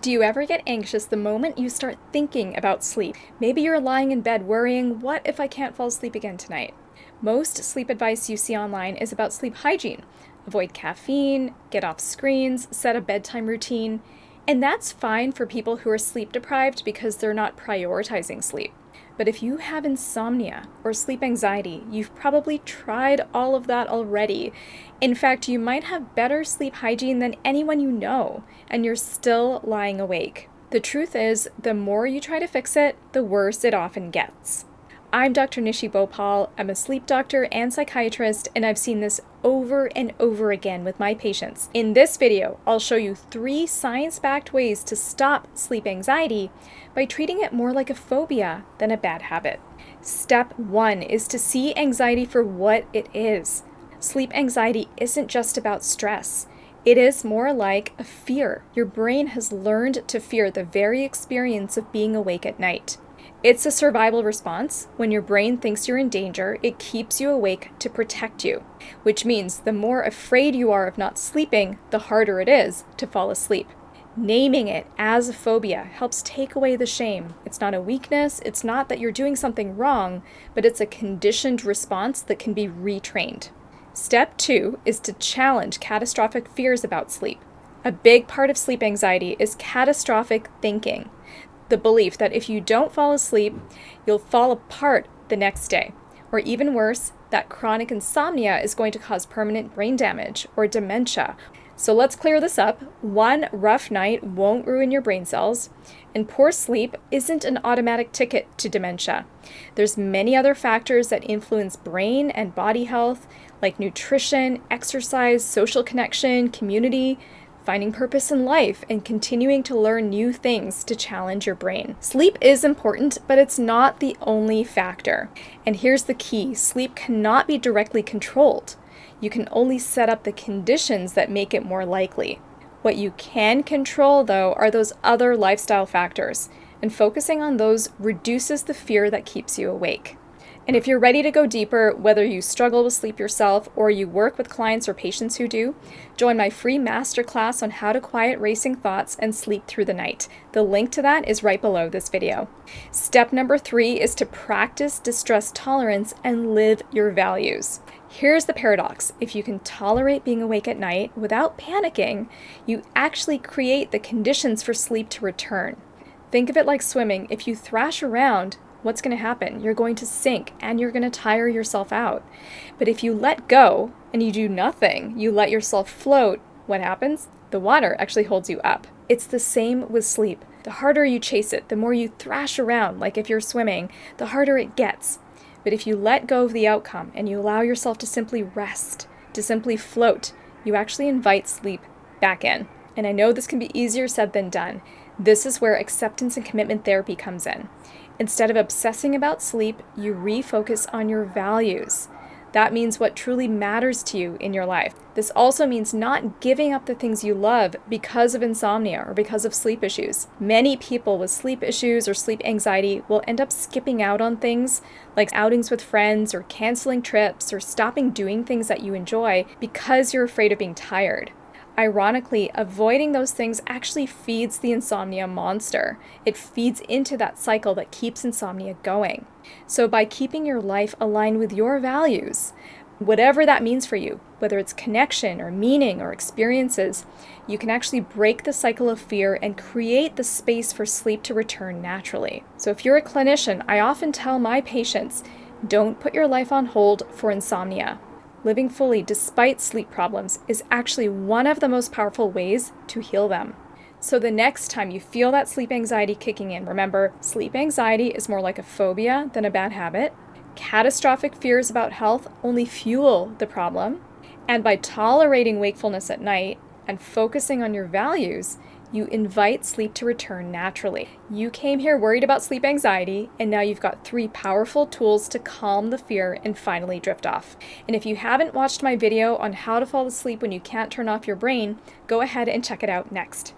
Do you ever get anxious the moment you start thinking about sleep? Maybe you're lying in bed worrying, what if I can't fall asleep again tonight? Most sleep advice you see online is about sleep hygiene. Avoid caffeine, get off screens, set a bedtime routine. And that's fine for people who are sleep deprived because they're not prioritizing sleep. But if you have insomnia or sleep anxiety, you've probably tried all of that already. In fact, you might have better sleep hygiene than anyone you know, and you're still lying awake. The truth is, the more you try to fix it, the worse it often gets. I'm Dr. Nishi Bhopal. I'm a sleep doctor and psychiatrist, and I've seen this over and over again with my patients. In this video, I'll show you 3 science-backed ways to stop sleep anxiety by treating it more like a phobia than a bad habit. Step 1 is to see anxiety for what it is. Sleep anxiety isn't just about stress. It is more like a fear. Your brain has learned to fear the very experience of being awake at night. It's a survival response. When your brain thinks you're in danger, it keeps you awake to protect you, which means the more afraid you are of not sleeping, the harder it is to fall asleep. Naming it as a phobia helps take away the shame. It's not a weakness, it's not that you're doing something wrong, but it's a conditioned response that can be retrained. Step 2 is to challenge catastrophic fears about sleep. A big part of sleep anxiety is catastrophic thinking. The belief that if you don't fall asleep, you'll fall apart the next day. Or even worse, that chronic insomnia is going to cause permanent brain damage or dementia. So let's clear this up. One rough night won't ruin your brain cells, and poor sleep isn't an automatic ticket to dementia. There's many other factors that influence brain and body health, like nutrition, exercise, social connection, community, finding purpose in life, and continuing to learn new things to challenge your brain. Sleep is important, but it's not the only factor. And here's the key: sleep cannot be directly controlled. You can only set up the conditions that make it more likely. What you can control, though, are those other lifestyle factors, and focusing on those reduces the fear that keeps you awake. And if you're ready to go deeper, whether you struggle with sleep yourself or you work with clients or patients who do, join my free masterclass on how to quiet racing thoughts and sleep through the night. The link to that is right below this video. Step number 3 is to practice distress tolerance and live your values. Here's the paradox. If you can tolerate being awake at night without panicking, you actually create the conditions for sleep to return. Think of it like swimming. If you thrash around, what's going to happen? You're going to sink and you're going to tire yourself out. But if you let go and you do nothing, you let yourself float, what happens? The water actually holds you up. It's the same with sleep. The harder you chase it, the more you thrash around, like if you're swimming, the harder it gets. But if you let go of the outcome and you allow yourself to simply rest, to simply float, you actually invite sleep back in. And I know this can be easier said than done. This is where acceptance and commitment therapy comes in. Instead of obsessing about sleep, you refocus on your values. That means what truly matters to you in your life. This also means not giving up the things you love because of insomnia or because of sleep issues. Many people with sleep issues or sleep anxiety will end up skipping out on things like outings with friends or canceling trips or stopping doing things that you enjoy because you're afraid of being tired. Ironically, avoiding those things actually feeds the insomnia monster. It feeds into that cycle that keeps insomnia going. So by keeping your life aligned with your values, whatever that means for you, whether it's connection or meaning or experiences, you can actually break the cycle of fear and create the space for sleep to return naturally. So if you're a clinician, I often tell my patients, don't put your life on hold for insomnia. Living fully despite sleep problems is actually one of the most powerful ways to heal them. So the next time you feel that sleep anxiety kicking in, remember, sleep anxiety is more like a phobia than a bad habit. Catastrophic fears about health only fuel the problem. And by tolerating wakefulness at night and focusing on your values, you invite sleep to return naturally. You came here worried about sleep anxiety, and now you've got 3 powerful tools to calm the fear and finally drift off. And if you haven't watched my video on how to fall asleep when you can't turn off your brain, go ahead and check it out next.